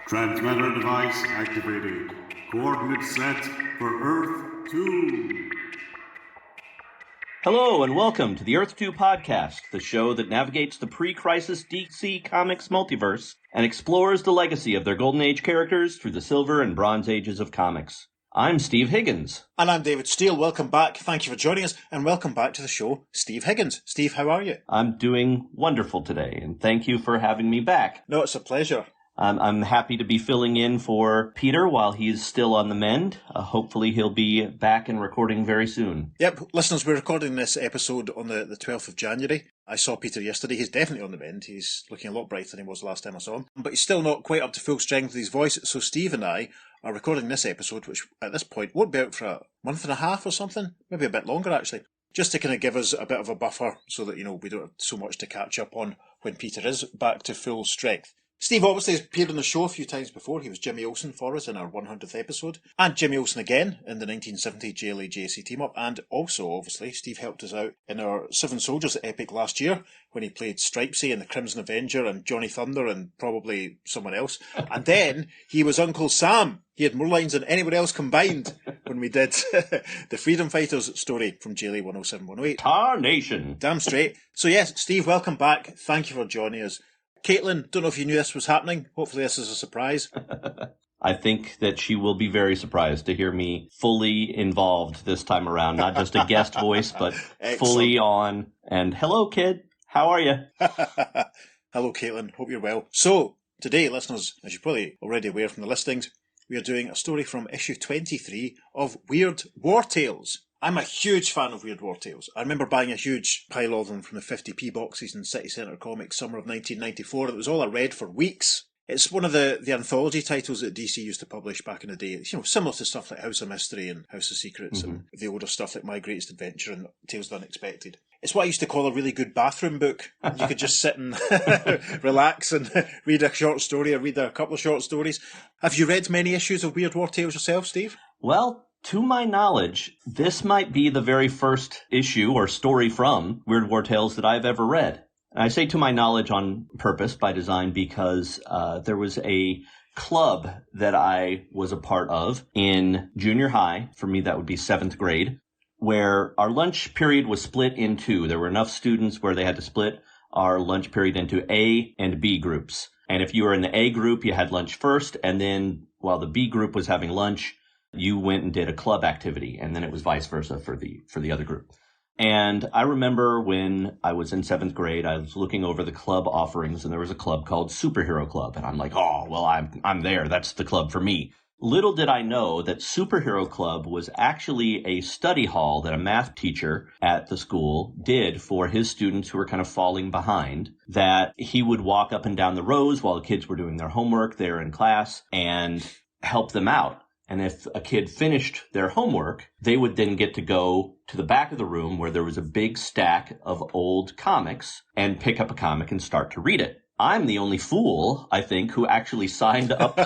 Transmitter device activated. Coordinates set for Earth 2. Hello and welcome to the Earth 2 podcast, the show that navigates the pre-crisis DC Comics multiverse and explores the legacy of their Golden Age characters through the Silver and Bronze Ages of comics. I'm Steve Higgins. And I'm David Steele. Welcome back. Thank you for joining us, and welcome back to the show, Steve Higgins. Steve, how are you? I'm doing wonderful today, and thank you for having me back. No, it's a pleasure. I'm happy to be filling in for Peter while he's still on the mend. Hopefully he'll be back and recording very soon. Yep, listeners, we're recording this episode on the 12th of January. I saw Peter yesterday. He's definitely on the mend. He's looking a lot brighter than he was the last time I saw him. But he's still not quite up to full strength with his voice. So Steve and I are recording this episode, which at this point won't be out for a month and a half or something. Maybe a bit longer, actually. Just to kind of give us a bit of a buffer so that, we don't have so much to catch up on when Peter is back to full strength. Steve obviously has appeared on the show a few times before. He was Jimmy Olsen for us in our 100th episode. And Jimmy Olsen again in the 1970 JLA-JC team-up. And also, obviously, Steve helped us out in our Seven Soldiers epic last year when he played Stripesy and the Crimson Avenger and Johnny Thunder and probably someone else. And then he was Uncle Sam. He had more lines than anyone else combined when we did the Freedom Fighters story from JLA 107-108. Tarnation. Damn straight. So yes, Steve, welcome back. Thank you for joining us. Caitlin, don't know if you knew this was happening. Hopefully this is a surprise. I think that she will be very surprised to hear me fully involved this time around. Not just a guest voice, but fully on. And hello, kid. How are you? Hello, Caitlin. Hope you're well. So, today, listeners, as you're probably already aware from the listings, we are doing a story from issue 23 of Weird War Tales. I'm a huge fan of Weird War Tales. I remember buying a huge pile of them from the 50p boxes in City Centre Comics summer of 1994. It was all I read for weeks. It's one of the anthology titles that DC used to publish back in the day. Similar to stuff like House of Mystery and House of Secrets and the older stuff like My Greatest Adventure and Tales of the Unexpected. It's what I used to call a really good bathroom book. You could just sit and relax and read a short story or read a couple of short stories. Have you read many issues of Weird War Tales yourself, Steve? Well, to my knowledge, this might be the very first issue or story from Weird War Tales that I've ever read. And I say to my knowledge on purpose, by design, because there was a club that I was a part of in junior high. For me, that would be 7th grade, where our lunch period was split in two. There were enough students where they had to split our lunch period into A and B groups. And if you were in the A group, you had lunch first, and then while the B group was having lunch, you went and did a club activity, and then it was vice versa for the other group. And I remember when I was in 7th grade, I was looking over the club offerings, and there was a club called Superhero Club, and I'm like, oh, well, I'm there. That's the club for me. Little did I know that Superhero Club was actually a study hall that a math teacher at the school did for his students who were kind of falling behind, that he would walk up and down the rows while the kids were doing their homework there in class and help them out. And if a kid finished their homework, they would then get to go to the back of the room where there was a big stack of old comics and pick up a comic and start to read it. I'm the only fool, I think, who actually signed up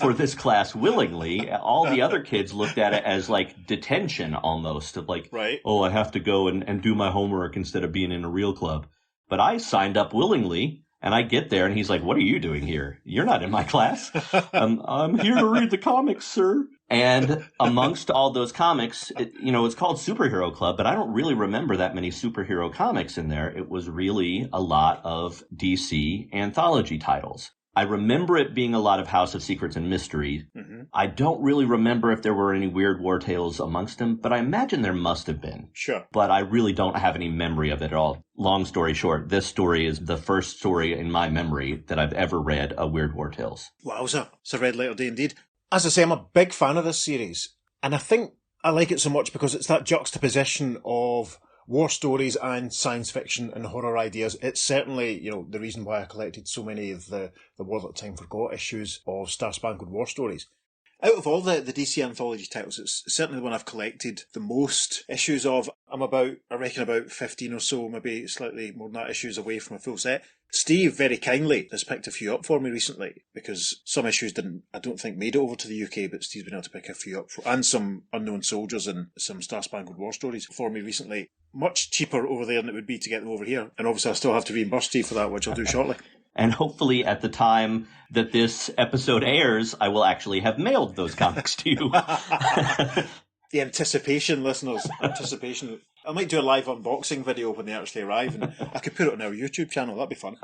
for this class willingly. All the other kids looked at it as like detention almost, of like, right. Oh, I have to go and do my homework instead of being in a real club. But I signed up willingly. And I get there, and he's like, what are you doing here? You're not in my class. I'm here to read the comics, sir. And amongst all those comics, it's called Superhero Club, but I don't really remember that many superhero comics in there. It was really a lot of DC anthology titles. I remember it being a lot of House of Secrets and Mystery. Mm-hmm. I don't really remember if there were any Weird War Tales amongst them, but I imagine there must have been. Sure. But I really don't have any memory of it at all. Long story short, this story is the first story in my memory that I've ever read of Weird War Tales. Wowza. It's a red letter day indeed. As I say, I'm a big fan of this series. And I think I like it so much because it's that juxtaposition of war stories and science fiction and horror ideas. It's certainly, the reason why I collected so many of the World at the Time Forgot issues of Star Spangled War stories. Out of all the DC anthology titles, it's certainly the one I've collected the most issues of. I reckon about 15 or so, maybe slightly more than that, issues away from a full set. Steve very kindly has picked a few up for me recently, because some issues I don't think made it over to the UK, but Steve's been able to pick a few up, and some Unknown Soldiers and some Star Spangled War stories for me recently. Much cheaper over there than it would be to get them over here. And obviously I still have to reimburse Steve for that, which I'll do shortly. And hopefully at the time that this episode airs, I will actually have mailed those comics to you. The anticipation, listeners. Anticipation. I might do a live unboxing video when they actually arrive, and I could put it on our YouTube channel. That'd be fun.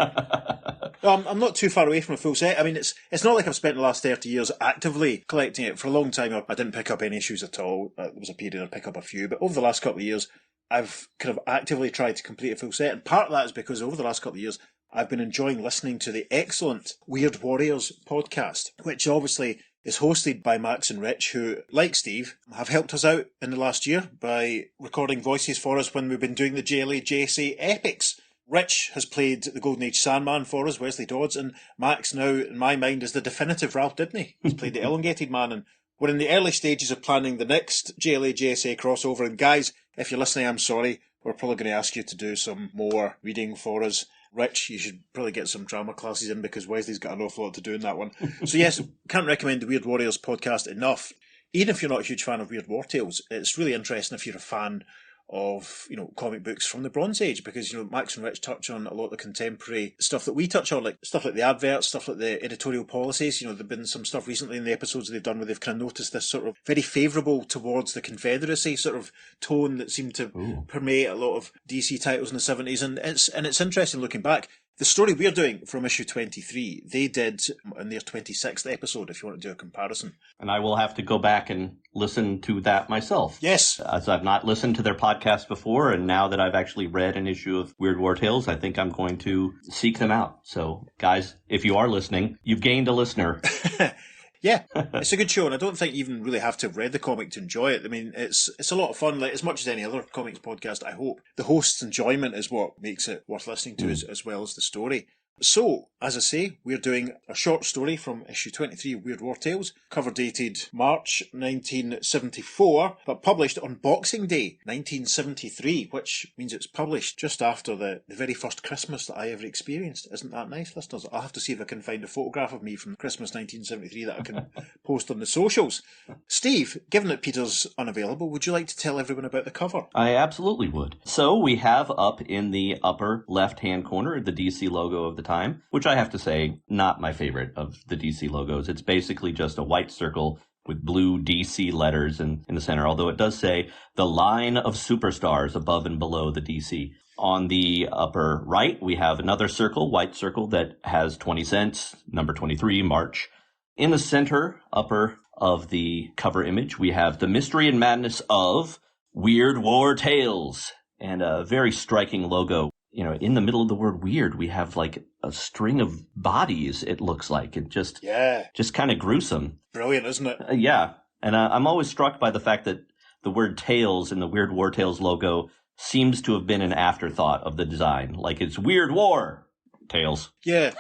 I'm not too far away from a full set. I mean, it's not like I've spent the last 30 years actively collecting it. For a long time, I didn't pick up any issues at all. There was a period I'd pick up a few, but over the last couple of years, I've kind of actively tried to complete a full set. And part of that is because over the last couple of years, I've been enjoying listening to the excellent Weird Warriors podcast, which obviously is hosted by Max and Rich, who, like Steve, have helped us out in the last year by recording voices for us when we've been doing the JLA-JC epics. Rich has played the Golden Age Sandman for us, Wesley Dodds, and Max now, in my mind, is the definitive Ralph Dibney. He's played the Elongated Man, and we're in the early stages of planning the next JLA-JSA crossover. And guys, if you're listening, I'm sorry. We're probably going to ask you to do some more reading for us. Rich, you should probably get some drama classes in because Wesley's got an awful lot to do in that one. So yes, can't recommend the Weird Warriors podcast enough. Even if you're not a huge fan of Weird War Tales, it's really interesting if you're a fan of, comic books from the Bronze Age, because, Max and Rich touch on a lot of the contemporary stuff that we touch on, like stuff like the adverts, stuff like the editorial policies. There've been some stuff recently in the episodes they've done where they've kind of noticed this sort of very favourable towards the Confederacy sort of tone that seemed to permeate a lot of DC titles in the 70s. And it's interesting looking back. The story we're doing from issue 23, they did in their 26th episode, if you want to do a comparison. And I will have to go back and listen to that myself. Yes. As I've not listened to their podcast before, and now that I've actually read an issue of Weird War Tales, I think I'm going to seek them out. So, guys, if you are listening, you've gained a listener. Yeah, it's a good show, and I don't think you even really have to have read the comic to enjoy it. I mean, it's a lot of fun, like as much as any other comics podcast, I hope. The host's enjoyment is what makes it worth listening to, as well as the story. So, as I say, we're doing a short story from issue 23 of Weird War Tales, cover dated March 1974, but published on Boxing Day 1973, which means it's published just after the very first Christmas that I ever experienced. Isn't that nice, listeners? I'll have to see if I can find a photograph of me from Christmas 1973 that I can post on the socials. Steve, given that Peter's unavailable, would you like to tell everyone about the cover? I absolutely would. So we have up in the upper left-hand corner the DC logo of the time, which I have to say, not my favorite of the DC logos. It's basically just a white circle with blue DC letters in the center, although it does say the line of superstars above and below the DC. On the upper right, we have another circle, white circle, that has 20 cents, number 23, March. In the center, upper of the cover image, we have the mystery and madness of Weird War Tales, and a very striking logo. In the middle of the word weird, we have like a string of bodies, it looks like. It just kind of gruesome. Brilliant, isn't it? Yeah. And I'm always struck by the fact that the word Tales in the Weird War Tales logo seems to have been an afterthought of the design. Like it's Weird War Tales. Yeah.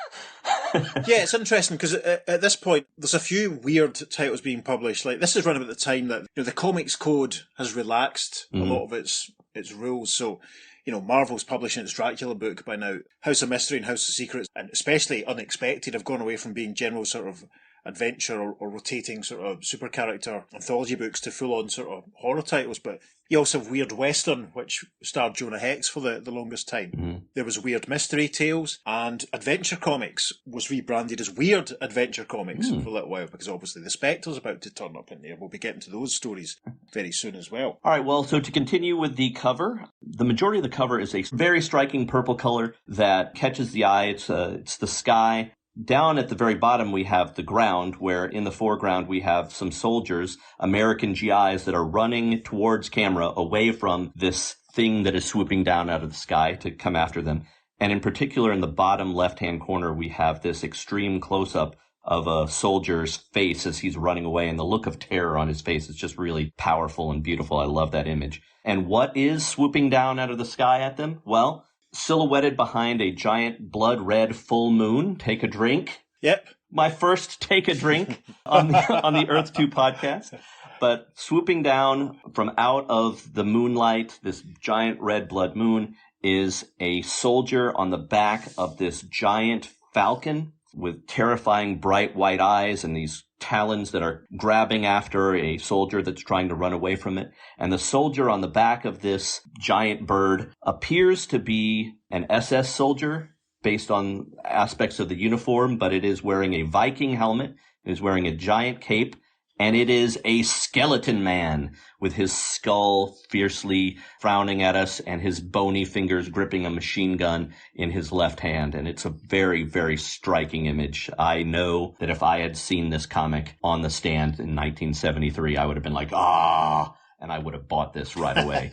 Yeah, it's interesting because at this point, there's a few weird titles being published. Like this is around about the time that the Comics Code has relaxed a lot of its rules. So, Marvel's publishing its Dracula book by now. House of Mystery and House of Secrets, and especially Unexpected, have gone away from being general sort of adventure or rotating sort of super character anthology books to full-on sort of horror titles. But you also have Weird Western, which starred Jonah Hex for the longest time. Mm-hmm. There was Weird Mystery Tales, and Adventure Comics was rebranded as Weird Adventure Comics for a little while, because obviously the Spectre's about to turn up in there. We'll be getting to those stories very soon as well. All right, well, so to continue with the cover, the majority of the cover is a very striking purple color that catches the eye. It's the sky. Down at the very bottom, we have the ground, where in the foreground we have some soldiers, American GIs, that are running towards camera away from this thing that is swooping down out of the sky to come after them. And in particular, in the bottom left-hand corner, we have this extreme close-up of a soldier's face as he's running away, and the look of terror on his face is just really powerful and beautiful. I love that image. And what is swooping down out of the sky at them? Well, silhouetted behind a giant blood-red full moon. Take a drink. Yep. My first take a drink on the Earth 2 podcast. But swooping down from out of the moonlight, this giant red blood moon, is a soldier on the back of this giant falcon with terrifying bright white eyes and these talons that are grabbing after a soldier that's trying to run away from it. And the soldier on the back of this giant bird appears to be an SS soldier. based on aspects of the uniform, but it is wearing a Viking helmet, it is wearing a giant cape, and it is a skeleton man with his skull fiercely frowning at us and his bony fingers gripping a machine gun in his left hand. And it's a very, very striking image. I know that if I had seen this comic on the stand in 1973, I would have been like, and I would have bought this right away.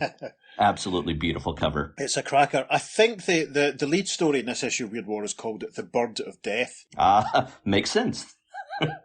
Absolutely beautiful cover. It's a cracker. I think the lead story in this issue of Weird War is called The Bird of Death. Makes sense.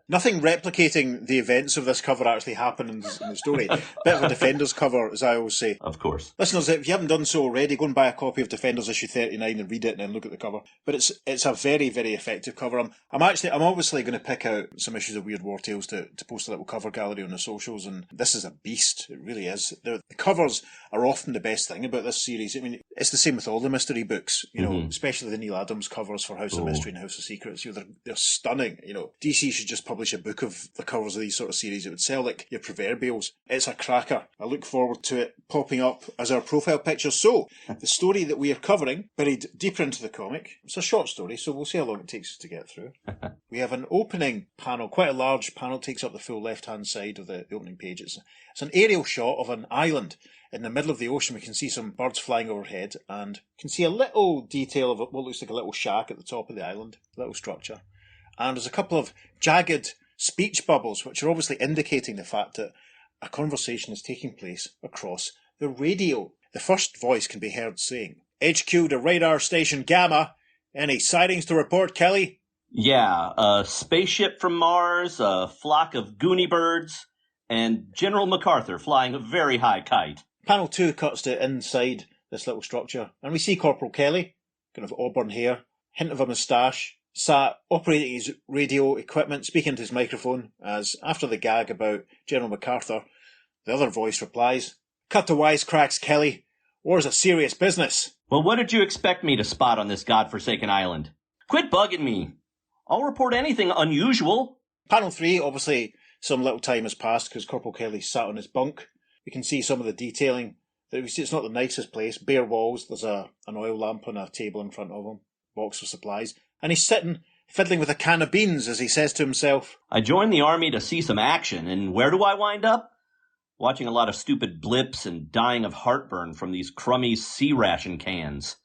Nothing replicating the events of this cover actually happened in the story. Bit of a Defenders cover, as I always say. Of course. Listeners, if you haven't done so already, go and buy a copy of Defenders issue 39 and read it and then look at the cover. But it's a very, very effective cover. I'm obviously going to pick out some issues of Weird War Tales to post a little cover gallery on the socials, and this is a beast. It really is. The covers are often the best thing about this series. I mean, it's the same with all the mystery books, especially the Neil Adams covers for House of Mystery and House of Secrets. They're stunning. DC should just publish a book of the covers of these sort of series. It would sell like your proverbials. It's a cracker. I look forward to it popping up as our profile picture. So, the story that we are covering, buried deeper into the comic, it's a short story, so we'll see how long it takes us to get through. We have an opening panel, quite a large panel, takes up the full left-hand side of the opening page. It's an aerial shot of an island. In the middle of the ocean, we can see some birds flying overhead, and can see a little detail of what looks like a little shack at the top of the island, a little structure. And there's a couple of jagged speech bubbles, which are obviously indicating the fact that a conversation is taking place across the radio. The first voice can be heard saying, HQ to radar station Gamma. Any sightings to report, Kelly? Yeah, a spaceship from Mars, a flock of Goonie birds, and General MacArthur flying a very high kite. Panel 2 cuts to inside this little structure, and we see Corporal Kelly, kind of auburn hair, hint of a moustache, sat operating his radio equipment, speaking to his microphone, as after the gag about General MacArthur, the other voice replies, Cut the wisecracks, Kelly. War's a serious business. Well, what did you expect me to spot on this godforsaken island? Quit bugging me. I'll report anything unusual. Panel 3, obviously, some little time has passed because Corporal Kelly sat on his bunk. We can see some of the detailing. It's not the nicest place. Bare walls. There's an oil lamp on a table in front of him. Box of supplies. And he's sitting, fiddling with a can of beans, as he says to himself. I joined the army to see some action, and where do I wind up? Watching a lot of stupid blips and dying of heartburn from these crummy sea ration cans.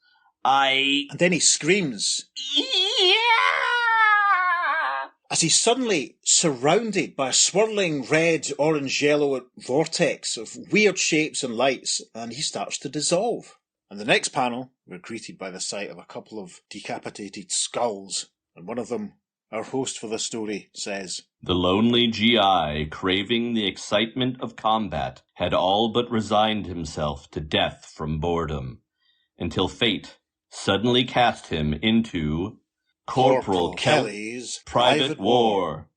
And then he screams. Yeah! As he's suddenly surrounded by a swirling red, orange, yellow vortex of weird shapes and lights, and he starts to dissolve. And the next panel, we're greeted by the sight of a couple of decapitated skulls, and one of them, our host for the story, says, The lonely GI, craving the excitement of combat, had all but resigned himself to death from boredom, until fate suddenly cast him into Corporal Kelly's Private War.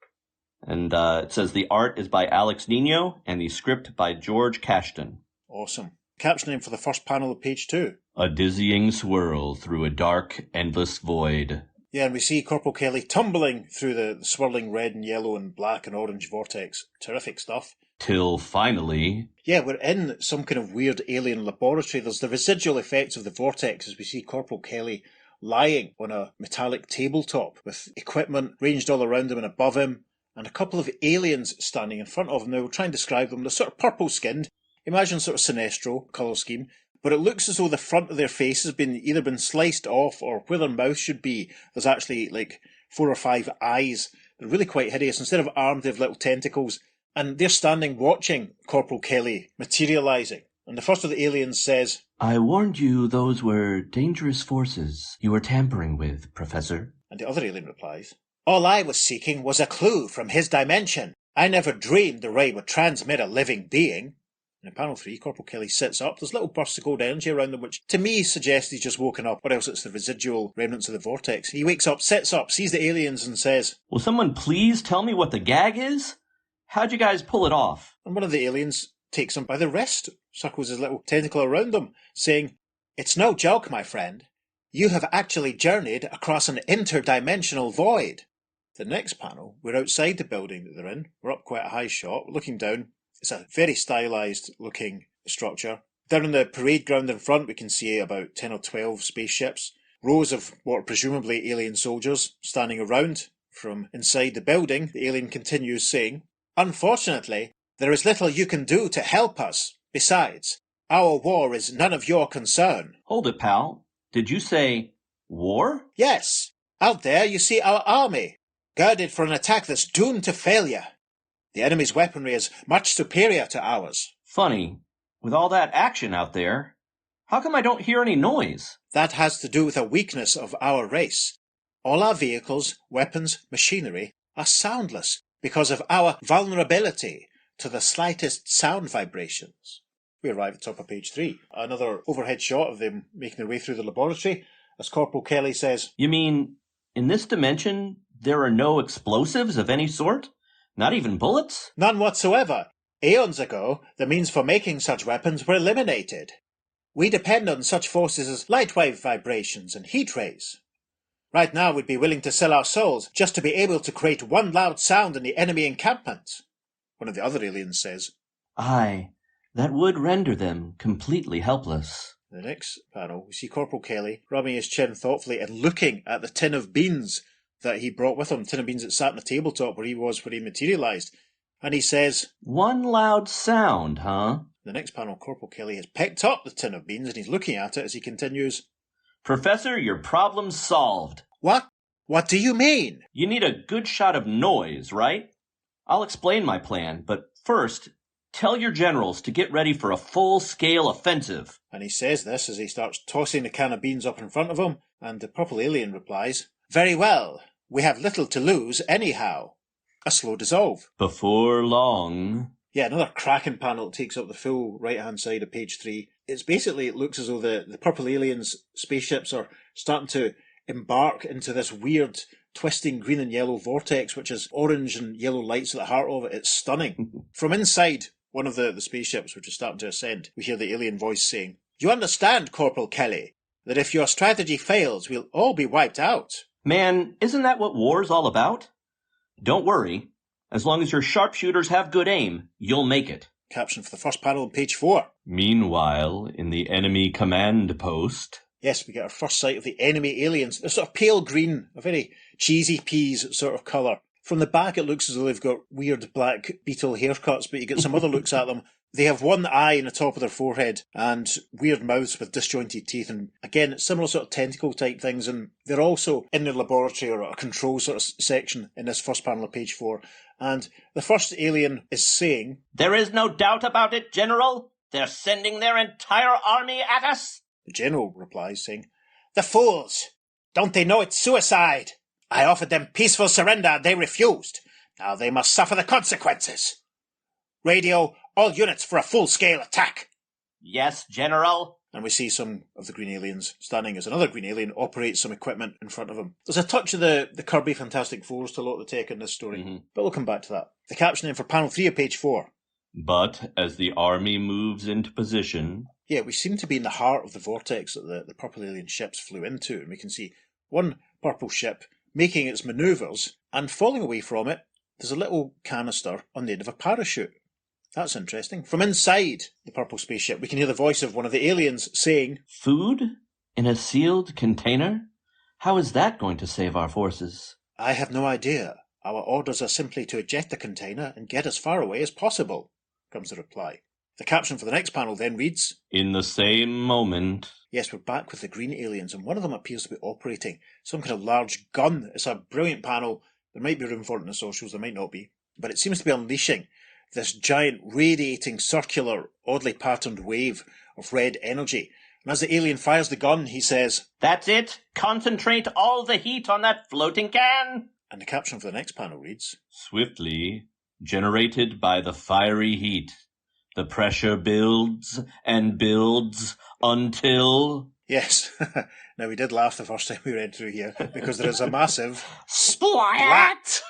And it says the art is by Alex Nino, and the script by George Cashton. Awesome. Captioning for the first panel of page 2. A dizzying swirl through a dark, endless void. Yeah, and we see Corporal Kelly tumbling through the swirling red and yellow and black and orange vortex. Terrific stuff. Till finally... Yeah, we're in some kind of weird alien laboratory. There's the residual effects of the vortex as we see Corporal Kelly lying on a metallic tabletop with equipment ranged all around him and above him, and a couple of aliens standing in front of him. Now, we'll try and describe them. They're sort of purple-skinned. Imagine sort of Sinestro colour scheme. But it looks as though the front of their face has either been sliced off, or where their mouth should be, there's actually like 4 or 5 eyes. They're really quite hideous. Instead of arms, they have little tentacles. And they're standing watching Corporal Kelly materialising. And the first of the aliens says, I warned you those were dangerous forces you were tampering with, Professor. And the other alien replies, All I was seeking was a clue from his dimension. I never dreamed the ray would transmit a living being. And in panel 3, Corporal Kelly sits up. There's little bursts of gold energy around him, which to me suggests he's just woken up, or else it's the residual remnants of the vortex. He wakes up, sits up, sees the aliens and says, Will someone please tell me what the gag is? How'd you guys pull it off? And one of the aliens takes him by the wrist, circles his little tentacle around him, saying, It's no joke, my friend. You have actually journeyed across an interdimensional void. The next panel, we're outside the building that they're in. We're up quite a high shot, we're looking down. It's a very stylised looking structure. Down on the parade ground in front, we can see about 10 or 12 spaceships. rows of what are presumably alien soldiers standing around. From inside the building, the alien continues saying, "Unfortunately, there is little you can do to help us. Besides, our war is none of your concern." Hold it, pal. Did you say war? "Yes. Out there you see our army, girded for an attack that's doomed to failure. The enemy's weaponry is much superior to ours." Funny. With all that action out there, how come I don't hear any noise? "That has to do with a weakness of our race. All our vehicles, weapons, machinery are soundless because of our vulnerability to the slightest sound vibrations." We arrive at the top of page 3. Another overhead shot of them making their way through the laboratory, as Corporal Kelly says, You mean, in this dimension, there are no explosives of any sort? Not even bullets? "None whatsoever. Aeons ago, the means for making such weapons were eliminated. We depend on such forces as light wave vibrations and heat rays. Right now we'd be willing to sell our souls just to be able to create one loud sound in the enemy encampment." One of the other aliens says, Aye, that would render them completely helpless. In the next panel, we see Corporal Kelly rubbing his chin thoughtfully and looking at the tin of beans that he brought with him, tin of beans that sat on the tabletop where he was when he materialised. And he says, One loud sound, huh? The next panel, Corporal Kelly has picked up the tin of beans and he's looking at it as he continues, Professor, your problem's solved. "What? What do you mean?" You need a good shot of noise, right? I'll explain my plan, but first, tell your generals to get ready for a full-scale offensive. And he says this as he starts tossing the can of beans up in front of him, and the purple alien replies, "Very well. We have little to lose anyhow." A slow dissolve. Before long... Yeah, another cracking panel that takes up the full right-hand side of page 3. It looks as though the purple aliens' spaceships are starting to embark into this weird twisting green and yellow vortex, which has orange and yellow lights at the heart of it. It's stunning. From inside one of the spaceships, which is starting to ascend, we hear the alien voice saying, "You understand, Corporal Kelly, that if your strategy fails, we'll all be wiped out." Man, isn't that what war's all about? Don't worry. As long as your sharpshooters have good aim, you'll make it. Caption for the first panel on page 4. Meanwhile, in the enemy command post... Yes, we get our first sight of the enemy aliens. They're sort of pale green, a very cheesy peas sort of colour. From the back it looks as though they've got weird black beetle haircuts, but you get some other looks at them. They have one eye in the top of their forehead and weird mouths with disjointed teeth, and again, similar sort of tentacle type things, and they're also in their laboratory or a control sort of section in this first panel of page 4. And the first alien is saying, There is no doubt about it, General. They're sending their entire army at us. The general replies saying, "The fools! Don't they know it's suicide? I offered them peaceful surrender and they refused. Now they must suffer the consequences. Radio, all units for a full-scale attack." Yes, General. And we see some of the green aliens standing as another green alien operates some equipment in front of him. There's a touch of the Kirby Fantastic Fours to a lot of the tech in this story, but we'll come back to that. The caption then for panel 3 of page 4. But as the army moves into position... Yeah, we seem to be in the heart of the vortex that the purple alien ships flew into, and we can see one purple ship making its manoeuvres, and falling away from it, there's a little canister on the end of a parachute. That's interesting. From inside the purple spaceship, we can hear the voice of one of the aliens saying, Food? In a sealed container? How is that going to save our forces? "I have no idea. Our orders are simply to eject the container and get as far away as possible," comes the reply. The caption for the next panel then reads, In the same moment... Yes, we're back with the green aliens, and one of them appears to be operating some kind of large gun. It's a brilliant panel. There might be room for it in the socials, there might not be. But it seems to be unleashing this giant, radiating, circular, oddly patterned wave of red energy. And as the alien fires the gun, he says, That's it! Concentrate all the heat on that floating can! And the caption for the next panel reads, Swiftly, generated by the fiery heat, the pressure builds and builds until... Yes. Now, we did laugh the first time we read through here, because there is a massive Splat!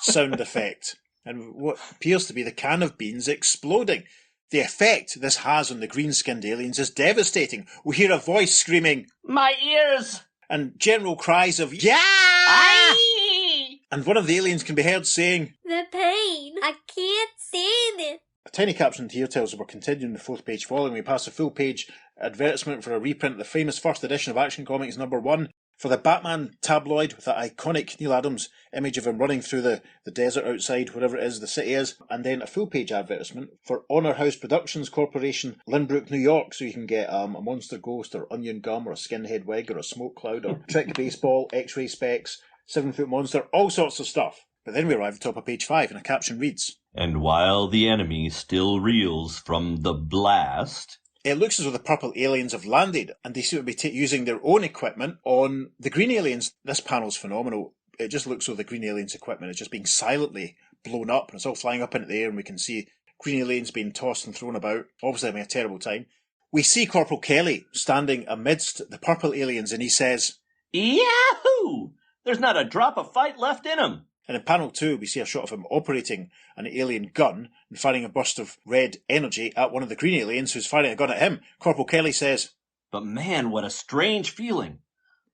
sound effect. And what appears to be the can of beans exploding. The effect this has on the green-skinned aliens is devastating. We hear a voice screaming, My ears! and general cries of, "Yeah!" Aye! And one of the aliens can be heard saying, "The pain, I can't stand it." A tiny caption here tells us we're continuing the 4th page following. We pass a full page advertisement for a reprint of the famous first edition of Action Comics #1 for the Batman tabloid with that iconic Neil Adams image of him running through the desert outside, wherever it is the city is, and then a full-page advertisement for Honor House Productions Corporation, Lynbrook, New York, so you can get a monster ghost or onion gum or a skinhead wig or a smoke cloud or trick baseball, x-ray specs, 7-foot monster, all sorts of stuff. But then we arrive at the top of page 5 and a caption reads, "And while the enemy still reels from the blast..." It looks as though the purple aliens have landed, and they seem to be using their own equipment on the green aliens. This panel's phenomenal. It just looks as though the green aliens' equipment is just being silently blown up, and it's all flying up into the air, and we can see green aliens being tossed and thrown about, obviously having a terrible time. We see Corporal Kelly standing amidst the purple aliens, and he says, "Yahoo! There's not a drop of fight left in him." And in panel 2, we see a shot of him operating an alien gun and firing a burst of red energy at one of the green aliens who's firing a gun at him. Corporal Kelly says, "But man, what a strange feeling.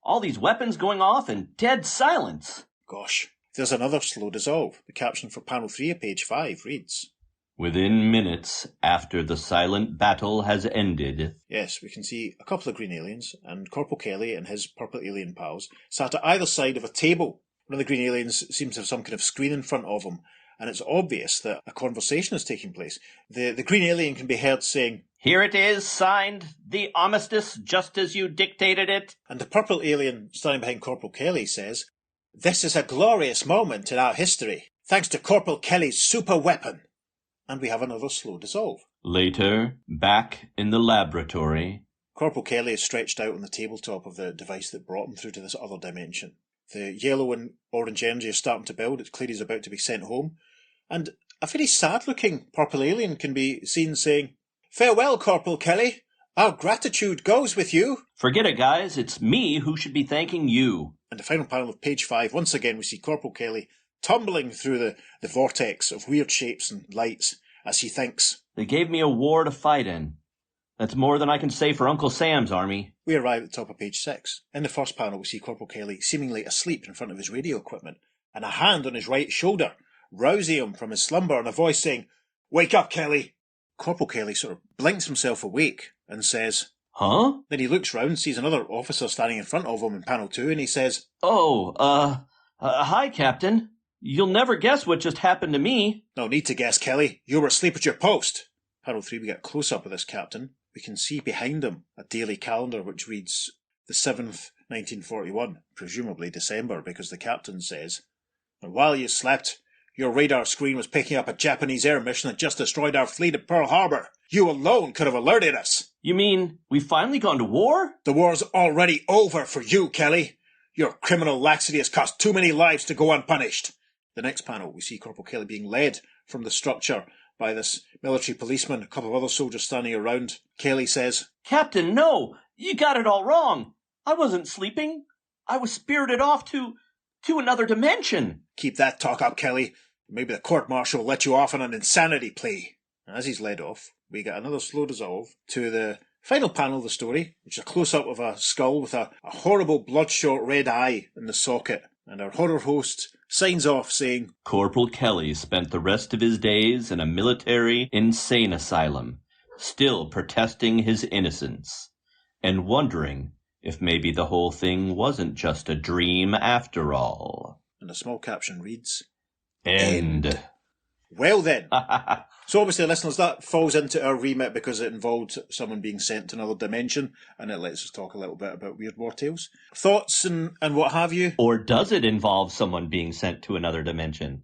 All these weapons going off in dead silence." Gosh, there's another slow dissolve. The caption for panel 3 of page 5 reads, "Within minutes after the silent battle has ended..." Yes, we can see a couple of green aliens and Corporal Kelly and his purple alien pals sat at either side of a table. One of the green aliens seems to have some kind of screen in front of him, and it's obvious that a conversation is taking place. The green alien can be heard saying, "Here it is, signed, the armistice, just as you dictated it." And the purple alien standing behind Corporal Kelly says, "This is a glorious moment in our history, thanks to Corporal Kelly's super weapon." And we have another slow dissolve. Later, back in the laboratory, Corporal Kelly is stretched out on the tabletop of the device that brought him through to this other dimension. The yellow and orange energy is starting to build. It's clear he's about to be sent home. And a very sad-looking purple alien can be seen saying, "Farewell, Corporal Kelly. Our gratitude goes with you." "Forget it, guys. It's me who should be thanking you." And the final panel of page 5, once again we see Corporal Kelly tumbling through the vortex of weird shapes and lights as he thinks, "They gave me a war to fight in. That's more than I can say for Uncle Sam's army." We arrive at the top of page 6. In the first panel we see Corporal Kelly seemingly asleep in front of his radio equipment, and a hand on his right shoulder rousing him from his slumber and a voice saying, "Wake up, Kelly." Corporal Kelly sort of blinks himself awake and says, "Huh?" Then he looks round, sees another officer standing in front of him in panel 2, and he says, Hi, Captain. You'll never guess what just happened to me." "No need to guess, Kelly. You were asleep at your post." Panel 3, we get a close-up of this captain. We can see behind him a daily calendar which reads the 7th, 1941, presumably December, because the captain says, "And while you slept, your radar screen was picking up a Japanese air mission that just destroyed our fleet at Pearl Harbor. You alone could have alerted us." "You mean we've finally gone to war?" "The war's already over for you, Kelly. Your criminal laxity has cost too many lives to go unpunished." The next panel, we see Corporal Kelly being led from the structure by this military policeman, a couple of other soldiers standing around. Kelly says, "Captain, no! You got it all wrong. I wasn't sleeping. I was spirited off to another dimension." "Keep that talk up, Kelly. Maybe the court-martial will let you off on an insanity plea." As he's led off, we get another slow dissolve to the final panel of the story, which is a close-up of a skull with a horrible bloodshot red eye in the socket. And our horror host signs off saying, "Corporal Kelly spent the rest of his days in a military insane asylum, still protesting his innocence, and wondering if maybe the whole thing wasn't just a dream after all." And a small caption reads, End. Well then. So obviously, listeners, that falls into our remit because it involved someone being sent to another dimension, and it lets us talk a little bit about Weird War Tales. Thoughts and what have you? Or does it involve someone being sent to another dimension?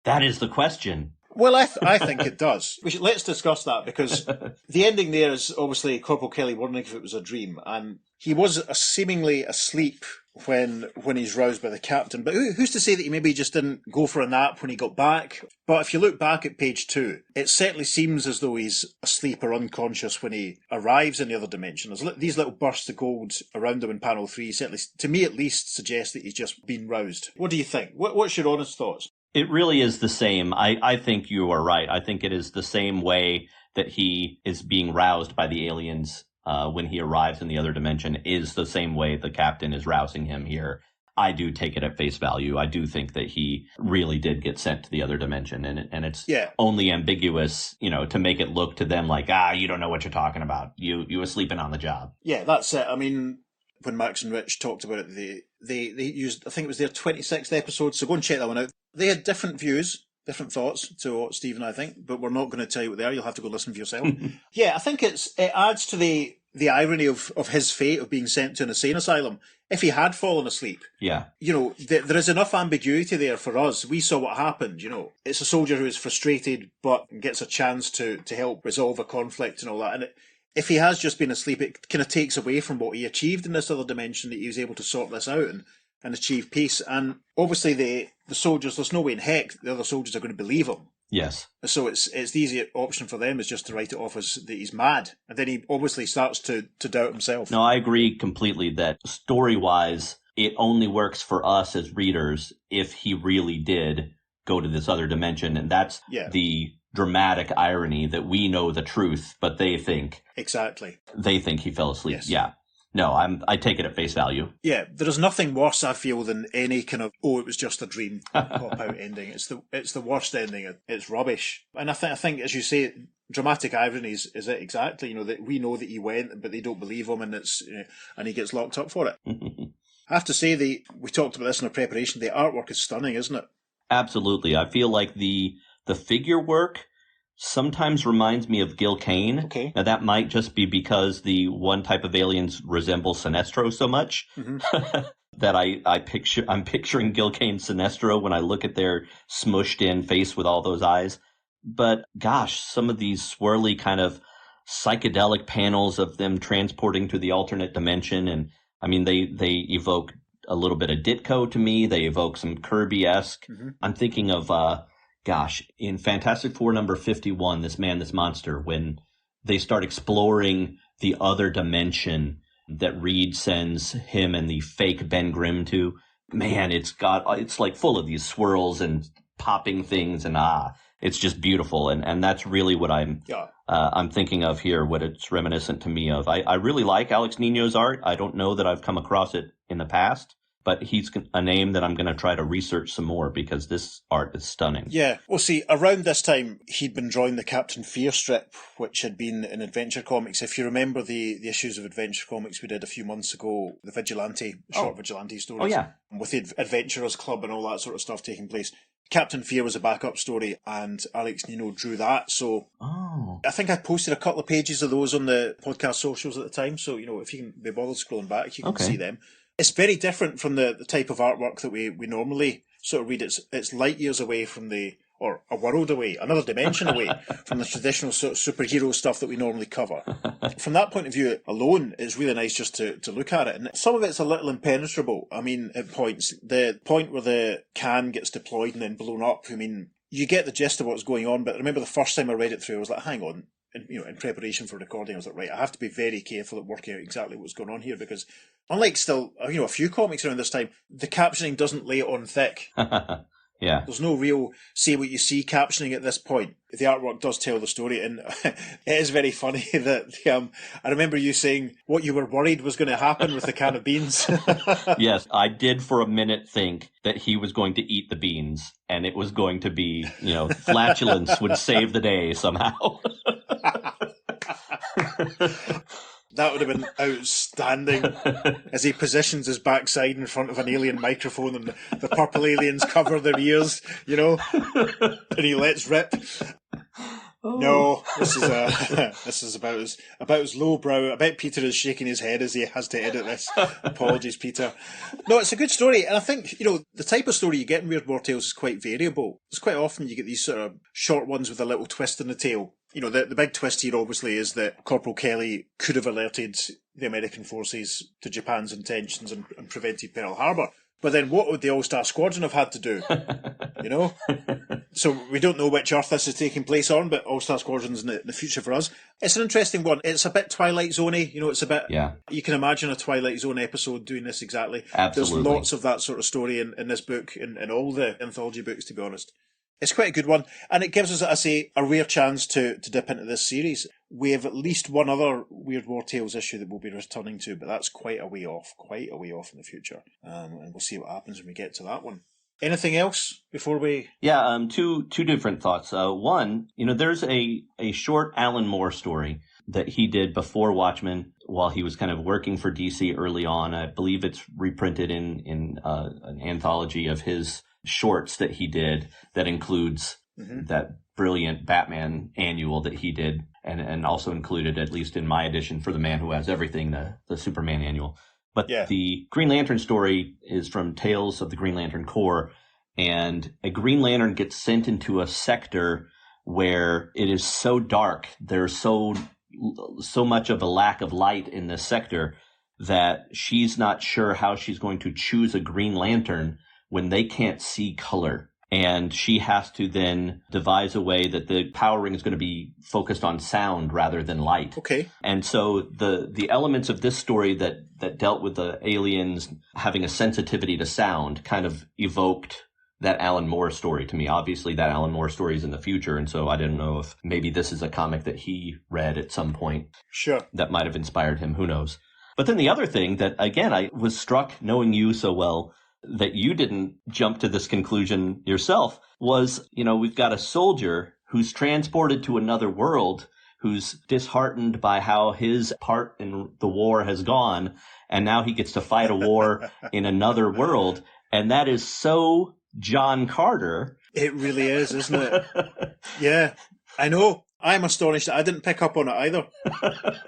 That is the question. Well, I think it does. Let's discuss that, because the ending there is obviously Corporal Kelly wondering if it was a dream, and he was seemingly asleep when he's roused by the captain. But who's to say that he maybe just didn't go for a nap when he got back? But if you look back at page 2, it certainly seems as though he's asleep or unconscious when he arrives in the other dimension. There's these little bursts of gold around him in panel 3, certainly, to me at least, suggest that he's just been roused. What do you think? What's your honest thoughts? It really is the same. I think you are right. I think it is the same way that he is being roused by the aliens when he arrives in the other dimension is the same way the captain is rousing him here. I do take it at face value. I do think that he really did get sent to the other dimension, and it's only ambiguous, to make it look to them like, you don't know what you're talking about. You were sleeping on the job. Yeah, that's it. I mean, when Max and Rich talked about it, they used, I think it was their 26th episode, so go and check that one out. They had different views, different thoughts to what Steve and I think, but we're not going to tell you what they are. You'll have to go listen for yourself. Yeah, I think it adds to the irony of his fate of being sent to an insane asylum. If he had fallen asleep, there is enough ambiguity there for us. We saw what happened, It's a soldier who is frustrated but gets a chance to help resolve a conflict and all that. And if he has just been asleep, it kind of takes away from what he achieved in this other dimension, that he was able to sort this out and achieve peace. And obviously the soldiers, there's no way in heck the other soldiers are going to believe him. Yes. So it's the easy option for them is just to write it off as that he's mad. And then he obviously starts to doubt himself. No, I agree completely that story-wise, it only works for us as readers if he really did go to this other dimension. And that's the dramatic irony that we know the truth, but they think. Exactly. They think he fell asleep. Yes. Yeah. No, I take it at face value. Yeah, there is nothing worse, I feel, than any kind of, it was just a dream pop-out ending. It's the worst ending. It's rubbish. And I think, as you say, dramatic irony is it exactly. That we know that he went, but they don't believe him, and and he gets locked up for it. I have to say, we talked about this in our preparation. The artwork is stunning, isn't it? Absolutely. I feel like the figure work sometimes reminds me of Gil Kane. Okay. Now, that might just be because the one type of aliens resemble Sinestro so much that I'm picturing Gil Kane Sinestro when I look at their smushed in face with all those eyes. But gosh, some of these swirly kind of psychedelic panels of them transporting to the alternate dimension. And I mean, they evoke a little bit of Ditko to me. They evoke some Kirby-esque. I'm thinking of, in Fantastic Four number 51, This Man, This Monster, when they start exploring the other dimension that Reed sends him and the fake Ben Grimm to, man, it's like full of these swirls and popping things, and it's just beautiful. And that's really what I'm thinking of here, what it's reminiscent to me of. I really like Alex Nino's art. I don't know that I've come across it in the past, but he's a name that I'm going to try to research some more because this art is stunning. Yeah. Well, see, around this time, he'd been drawing the Captain Fear strip, which had been in Adventure Comics. If you remember the issues of Adventure Comics we did a few months ago, the short Vigilante stories. Oh, yeah. With the Adventurers Club and all that sort of stuff taking place. Captain Fear was a backup story, and Alex Nino drew that. So I think I posted a couple of pages of those on the podcast socials at the time. So, if you can be bothered scrolling back, you can see them. It's very different from the type of artwork that we normally sort of read. It's light years away from or a world away, another dimension away from the traditional sort of superhero stuff that we normally cover. From that point of view alone, it's really nice just to look at it. And some of it's a little impenetrable. I mean, at points, the point where the can gets deployed and then blown up, I mean, you get the gist of what's going on, but I remember the first time I read it through, I was like, hang on. And, in preparation for recording, I was like, right, I have to be very careful at working out exactly what's going on here, because unlike still, a few comics around this time, the captioning doesn't lay it on thick. Yeah. There's no real say what you see captioning at this point. The artwork does tell the story, and it is very funny that I remember you saying what you were worried was going to happen with the can of beans. Yes, I did for a minute think that he was going to eat the beans, and it was going to be, flatulence would save the day somehow. That would have been outstanding as he positions his backside in front of an alien microphone and the purple aliens cover their ears, and he lets rip. Oh. No, this is about as lowbrow. I bet Peter is shaking his head as he has to edit this. Apologies, Peter. No, it's a good story, and I think the type of story you get in Weird War Tales is quite variable. It's quite often you get these sort of short ones with a little twist in the tail. The big twist here obviously is that Corporal Kelly could have alerted the American forces to Japan's intentions and prevented Pearl Harbor. But then what would the All-Star Squadron have had to do? So we don't know which Earth this is taking place on, but All-Star Squadron's in the future for us. It's an interesting one. It's a bit Twilight Zone-y. It's a bit... Yeah. You can imagine a Twilight Zone episode doing this exactly. Absolutely. There's lots of that sort of story in this book, in all the anthology books, to be honest. It's quite a good one, and it gives us, I say, a rare chance to dip into this series. We have at least one other Weird War Tales issue that we'll be returning to, but that's quite a way off in the future. And we'll see what happens when we get to that one. Anything else before we... Yeah, two different thoughts. One, there's a short Alan Moore story that he did before Watchmen while he was kind of working for DC early on. I believe it's reprinted in an anthology of his shorts that he did that includes that brilliant Batman annual that he did, and also included, at least in my edition, for The Man Who Has Everything, the Superman annual. But the Green Lantern story is from Tales of the Green Lantern Corps, and a Green Lantern gets sent into a sector where it is so dark, there's so much of a lack of light in this sector that she's not sure how she's going to choose a Green Lantern when they can't see color. And she has to then devise a way that the power ring is going to be focused on sound rather than light. Okay. And so the elements of this story that dealt with the aliens having a sensitivity to sound kind of evoked that Alan Moore story to me. Obviously, that Alan Moore story is in the future, and so I didn't know if maybe this is a comic that he read at some point. Sure. That might have inspired him. Who knows? But then the other thing that, again, I was struck knowing you so well, that you didn't jump to this conclusion yourself, was, we've got a soldier who's transported to another world, who's disheartened by how his part in the war has gone, and now he gets to fight a war in another world. And that is so John Carter. It really is, isn't it? Yeah, I know. I'm astonished that I didn't pick up on it either.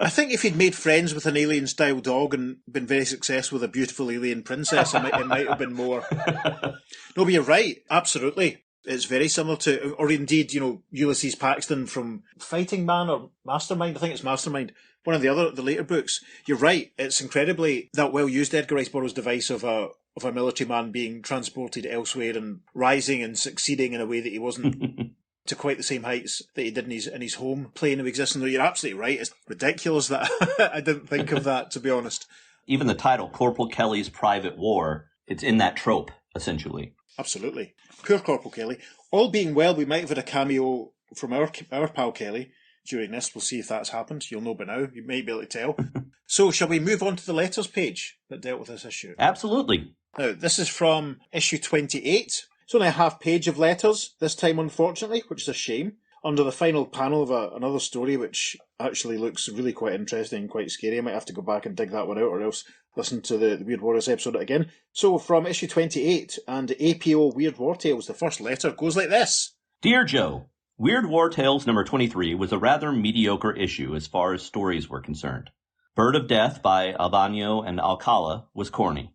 I think if he'd made friends with an alien-style dog and been very successful with a beautiful alien princess, it might have been more. No, but you're right. Absolutely. It's very similar to, or indeed, Ulysses Paxton from Fighting Man or Mastermind. I think it's Mastermind. One of the later books. You're right. It's incredibly that well used, Edgar Rice Burroughs' device of a military man being transported elsewhere and rising and succeeding in a way that he wasn't to quite the same heights that he did in his home plane of existence. You're absolutely right. It's ridiculous that I didn't think of that, to be honest. Even the title, Corporal Kelly's Private War, it's in that trope, essentially. Absolutely. Poor Corporal Kelly. All being well, we might have had a cameo from our pal Kelly during this. We'll see if that's happened. You'll know by now. You may be able to tell. So, shall we move on to the letters page that dealt with this issue? Absolutely. Now, this is from issue 28. It's only a half page of letters this time, unfortunately, which is a shame. Under the final panel of another story, which actually looks really quite interesting and quite scary. I might have to go back and dig that one out, or else listen to the Weird Warriors episode again. So, from issue 28 and APO Weird War Tales, the first letter goes like this. Dear Joe, Weird War Tales number 23 was a rather mediocre issue as far as stories were concerned. Bird of Death by Albano and Alcala was corny,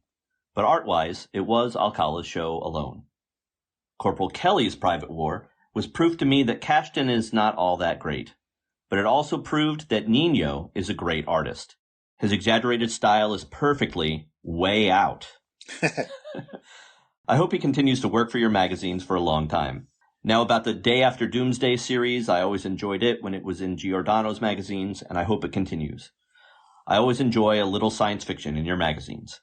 but art-wise, it was Alcala's show alone. Corporal Kelly's Private War was proof to me that Cashton is not all that great, but it also proved that Nino is a great artist. His exaggerated style is perfectly way out. I hope he continues to work for your magazines for a long time. Now about the Day After Doomsday series, I always enjoyed it when it was in Giordano's magazines, and I hope it continues. I always enjoy a little science fiction in your magazines.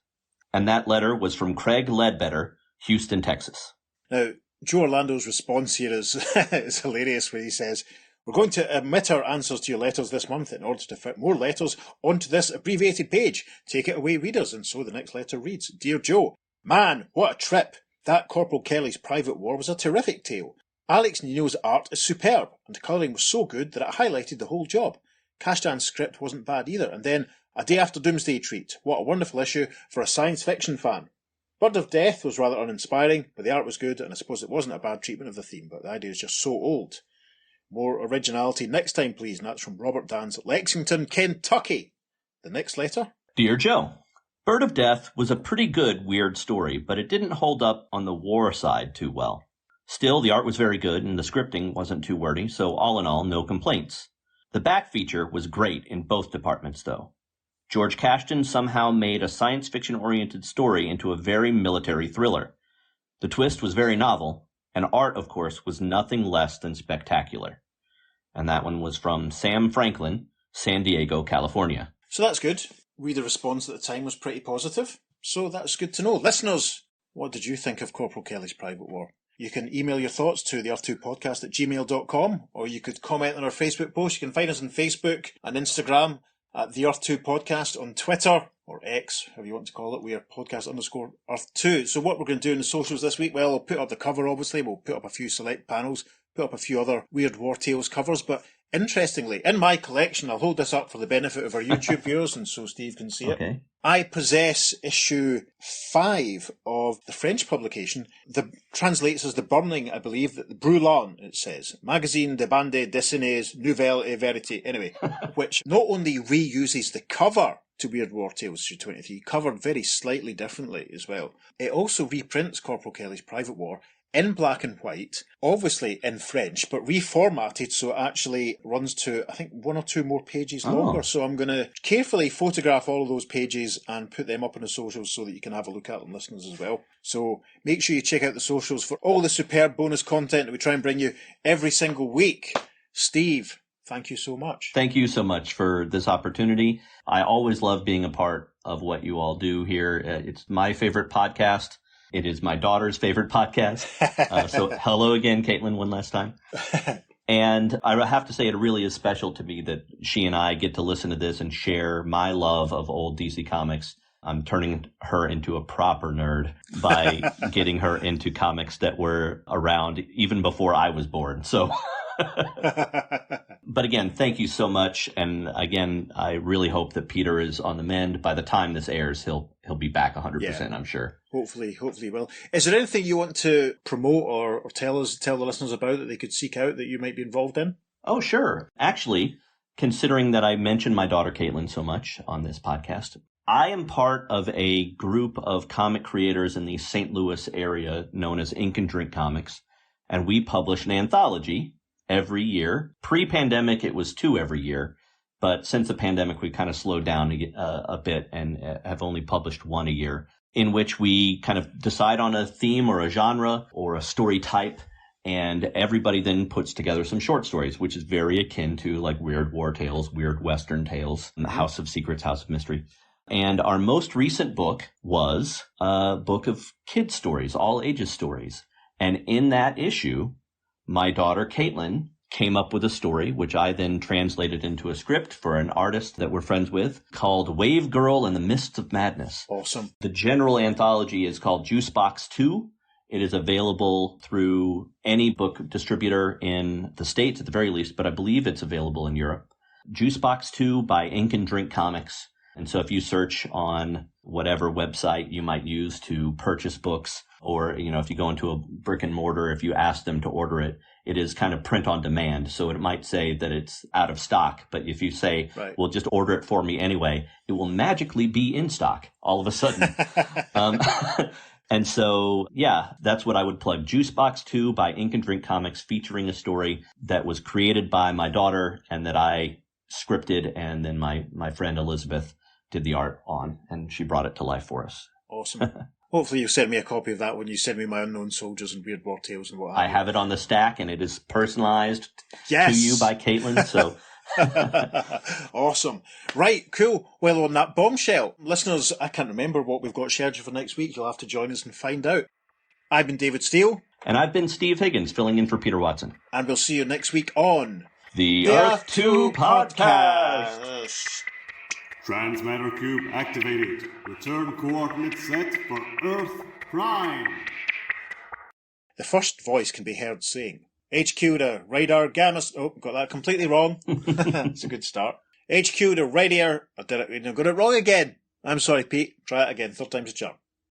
And that letter was from Craig Ledbetter, Houston, Texas. Now, Joe Orlando's response here is hilarious, where he says, we're going to omit our answers to your letters this month in order to fit more letters onto this abbreviated page. Take it away, readers. And so the next letter reads, Dear Joe, man, what a trip. That Corporal Kelly's Private War was a terrific tale. Alex Nino's art is superb, and colouring was so good that it highlighted the whole job. Cashtan's script wasn't bad either, and then A Day After Doomsday treat. What a wonderful issue for a science fiction fan. Bird of Death was rather uninspiring, but the art was good, and I suppose it wasn't a bad treatment of the theme, but the idea is just so old. More originality next time, please, and that's from Robert Dans, Lexington, Kentucky. The next letter? Dear Joe, Bird of Death was a pretty good weird story, but it didn't hold up on the war side too well. Still, the art was very good, and the scripting wasn't too wordy, so all in all, no complaints. The back feature was great in both departments, though. George Cashton somehow made a science fiction-oriented story into a very military thriller. The twist was very novel, and art, of course, was nothing less than spectacular. And that one was from Sam Franklin, San Diego, California. So that's good. Reader response at the time was pretty positive, so that's good to know. Listeners, what did you think of Corporal Kelly's Private War? You can email your thoughts to the earth2podcast@gmail.com, or you could comment on our Facebook post. You can find us on Facebook and Instagram at the Earth2 Podcast, on Twitter, or X, however you want to call it. We are podcast_Earth2. So what we're going to do in the socials this week, well, I'll put up the cover, obviously. We'll put up a few select panels, put up a few other Weird War Tales covers. But interestingly, in my collection, I'll hold this up for the benefit of our YouTube viewers, and so Steve can see it. I possess issue 5 of the French publication. The translates as The Burning, I believe, the Brûlant, it says. Magazine de bande dessinées nouvelles et vérité. Anyway, which not only reuses the cover to Weird War Tales issue 23, covered very slightly differently as well. It also reprints Corporal Kelly's Private War in black and white, obviously in French, but reformatted so it actually runs to, I think, 1 or 2 more pages longer. So I'm going to carefully photograph all of those pages and put them up on the socials so that you can have a look at them, listeners, as well. So make sure you check out the socials for all the superb bonus content that we try and bring you every single week. Steve, thank you so much. Thank you so much for this opportunity. I always love being a part of what you all do here. It's my favorite podcast. It is my daughter's favorite podcast. So hello again, Caitlin, one last time. And I have to say it really is special to me that she and I get to listen to this and share my love of old DC Comics. I'm turning her into a proper nerd by getting her into comics that were around even before I was born. So, but again, thank you so much. And again, I really hope that Peter is on the mend. By the time this airs, he'll be back 100%, I'm sure. Hopefully he will. Is there anything you want to promote or tell the listeners about that they could seek out that you might be involved in? Oh, sure. Actually, considering that I mentioned my daughter Caitlin so much on this podcast, I am part of a group of comic creators in the St. Louis area known as Ink and Drink Comics, and we publish an anthology every year. Pre-pandemic, it was 2 every year, but since the pandemic, we kind of slowed down a bit and have only published 1 a year, in which we kind of decide on a theme or a genre or a story type, and everybody then puts together some short stories, which is very akin to like Weird War Tales, Weird Western Tales, and the House of Secrets, House of Mystery. And our most recent book was a book of kids' stories, all ages stories. And in that issue, my daughter Caitlin came up with a story, which I then translated into a script for an artist that we're friends with called Wave Girl in the Mists of Madness. Awesome. The general anthology is called Juicebox 2. It is available through any book distributor in the States at the very least, but I believe it's available in Europe. Juicebox 2 by Ink and Drink Comics. And so if you search on whatever website you might use to purchase books, or, if you go into a brick and mortar, if you ask them to order it, it is kind of print on demand. So it might say that it's out of stock. But if you say, well, just order it for me anyway, it will magically be in stock all of a sudden. And so, yeah, that's what I would plug. Juicebox 2 by Ink and Drink Comics, featuring a story that was created by my daughter and that I scripted, and then my friend Elizabeth did the art on, and she brought it to life for us. Awesome. Hopefully you'll send me a copy of that when you send me my Unknown Soldiers and Weird War Tales and what have you. I have it on the stack, and it is personalized to you by Caitlin, so... Awesome. Right, cool. Well, on that bombshell, listeners, I can't remember what we've got scheduled for next week. You'll have to join us and find out. I've been David Steele. And I've been Steve Higgins, filling in for Peter Watson. And we'll see you next week on... The Earth 2 Podcast. Transmatter Cube activated. Return coordinates set for Earth Prime. The first voice can be heard saying, HQ to radar gamma... Oh, got that completely wrong. It's a good start. HQ to radar... I got it wrong again. I'm sorry, Pete. Try it again. 3rd time's a charm.